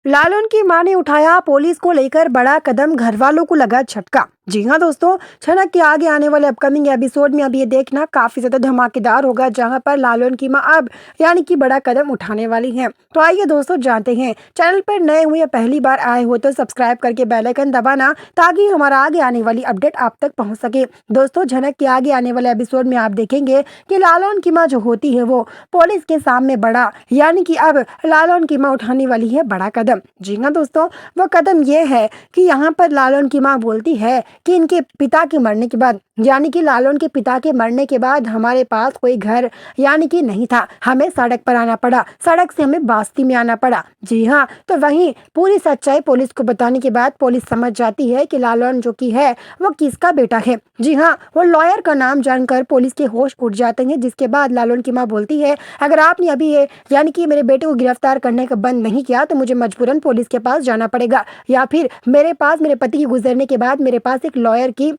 लालन की मां ने उठाया पुलिस को लेकर बड़ा कदम, घर वालों को लगा झटका। जी हाँ दोस्तों, छनक के आगे आने वाले अपकमिंग एपिसोड में अब ये देखना काफी ज्यादा धमाकेदार होगा, जहां पर लालन की मां अब यानी कि बड़ा कदम उठाने वाली हैं। तो आइए दोस्तों जानते हैं। चैनल पर नए हुए या पहली बार आए हो तो सब्सक्राइब करके बेल आइकन दबाना, ताकि हमारा आगे आने वाली अपडेट आप तक पहुंच सके। दोस्तों, झनक के आगे आने वाले एपिसोड में आप देखेंगे कि लालन की मां जो होती है वो पुलिस के सामने बड़ा यानी कि अब लालन की मां उठाने वाली है बड़ा कदम। जी हाँ दोस्तों, वो कदम ये है कि यहाँ पर लालन की मां बोलती है कि इनके पिता के मरने के बाद यानी कि लालन के पिता के मरने के बाद हमारे पास कोई घर यानी कि नहीं था, हमें सड़क पर आना पड़ा, सड़क से हमें बस्ती में आना पड़ा। जी हाँ, तो वहीं पूरी सच्चाई पुलिस को बताने के बाद पुलिस समझ जाती है कि लालन जो कि है वो किसका बेटा है। जी हाँ, वो लॉयर का नाम जानकर पुलिस के होश उड़ जाते हैं, जिसके बाद लालन की मां बोलती है, अगर आपने अभी ये यानी कि मेरे बेटे को गिरफ्तार करने का बंद नहीं किया तो मुझे मजबूरन पुलिस के पास जाना पड़ेगा, या फिर मेरे पास मेरे पति के गुजरने के बाद मेरे पास एक लॉयर की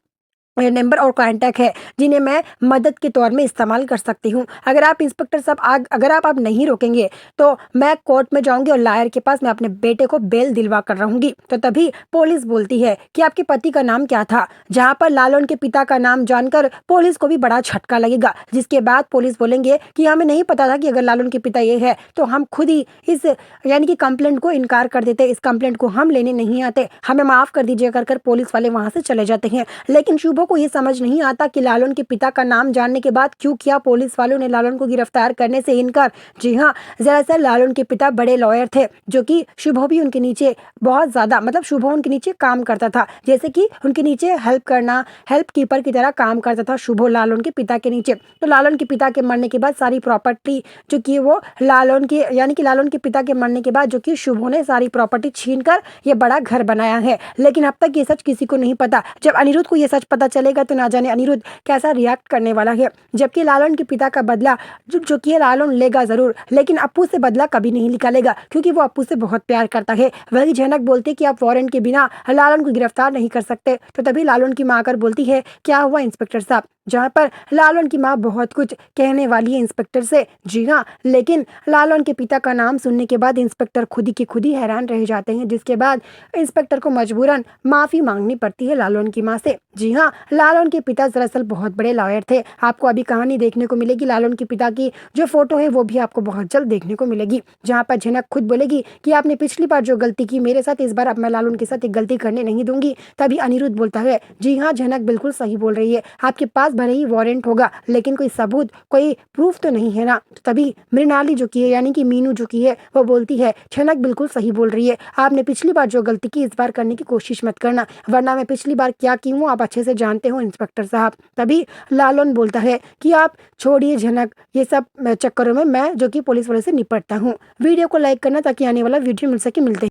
नंबर और कांटेक्ट है, जिन्हें मैं मदद के तौर में इस्तेमाल कर सकती हूँ। अगर आप इंस्पेक्टर साहब अगर आप नहीं रोकेंगे तो मैं कोर्ट में जाऊंगी और लॉयर के पास मैं अपने बेटे को बेल दिलवा कर रहूंगी। तो तभी पुलिस बोलती है कि आपके पति का नाम क्या था, जहाँ पर लालन के पिता का नाम जानकर पुलिस को भी बड़ा झटका लगेगा। जिसके बाद पुलिस बोलेंगे कि हमें नहीं पता था कि अगर लालन के पिता ये है, तो हम खुद ही इस यानी कि कंप्लेंट को इनकार कर देते, इस कंप्लेंट को हम लेने नहीं आते, हमें माफ कर दीजिए कर पुलिस वाले वहां से चले जाते हैं। लेकिन शुभ को ये समझ नहीं आता कि लालन के पिता का नाम जानने के बाद क्यों किया पुलिस वालों ने लालन को गिरफ्तार करने से इनकार। जी हाँ, दरअसल लालन के पिता बड़े लॉयर थे, जो कि शुभ भी उनके नीचे बहुत ज्यादा शुभ उनके नीचे काम करता था, जैसे कि उनके नीचे हेल्प करना, हेल्प कीपर की तरह काम करता था शुभ लालन के पिता के नीचे। तो लालन के पिता के मरने के बाद सारी प्रॉपर्टी जो कि वो लालन के यानी कि लालन के पिता के मरने के बाद जो कि शुभ ने सारी प्रॉपर्टी छीन कर ये बड़ा घर बनाया है। लेकिन अब तक ये सच किसी को नहीं पता। जब अनिरुद्ध को ये सच पता चलेगा तो ना जाने अनिरुद्ध कैसा रिएक्ट करने वाला है। जबकि लालन के पिता का बदला जो कि लालन लेगा जरूर, लेकिन अप्पू से बदला कभी नहीं निकालेगा, क्योंकि वो अप्पू से बहुत प्यार करता है। वही झनक बोलती कि आप वारंट के बिना लालन को गिरफ्तार नहीं कर सकते। तो तभी लालन की मां आकर बोलती है, क्या हुआ इंस्पेक्टर साहब, जहाँ पर लालन की मां बहुत कुछ कहने वाली है इंस्पेक्टर से। जी हाँ, लेकिन लालन के पिता का नाम सुनने के बाद इंस्पेक्टर खुद ही हैरान रह जाते हैं, जिसके बाद इंस्पेक्टर को मजबूरन माफी मांगनी पड़ती है लालन की मां से। जी हाँ, लालन के पिता दरअसल बहुत बड़े लॉयर थे। आपको अभी कहानी देखने को मिलेगी, लालन के पिता की जो फोटो है वो भी आपको बहुत जल्द देखने को मिलेगी, जहाँ पर झनक खुद बोलेगी कि आपने पिछली बार जो गलती की मेरे साथ, इस बार अब मैं लालन के साथ एक गलती करने नहीं दूंगी। तभी अनिरुद्ध बोलता है, जी हाँ झनक बिल्कुल सही बोल रही है, आपके पास भले ही वारंट होगा लेकिन कोई सबूत, कोई प्रूफ तो नहीं है ना। तो तभी मृणाली जो की है यानी कि मीनू जो की है वो बोलती है, झनक बिल्कुल सही बोल रही है, आपने पिछली बार जो गलती की इस बार करने की कोशिश मत करना, वरना मैं पिछली बार क्या की हूँ आप अच्छे से जानते हो इंस्पेक्टर साहब। तभी लालन बोलता है कि आप छोड़िए झनक, ये सब चक्करों में मैं जो कि पुलिस वाले से निपटता हूँ। वीडियो को लाइक करना ताकि आने वाला वीडियो मिल सके। मिलते हैं।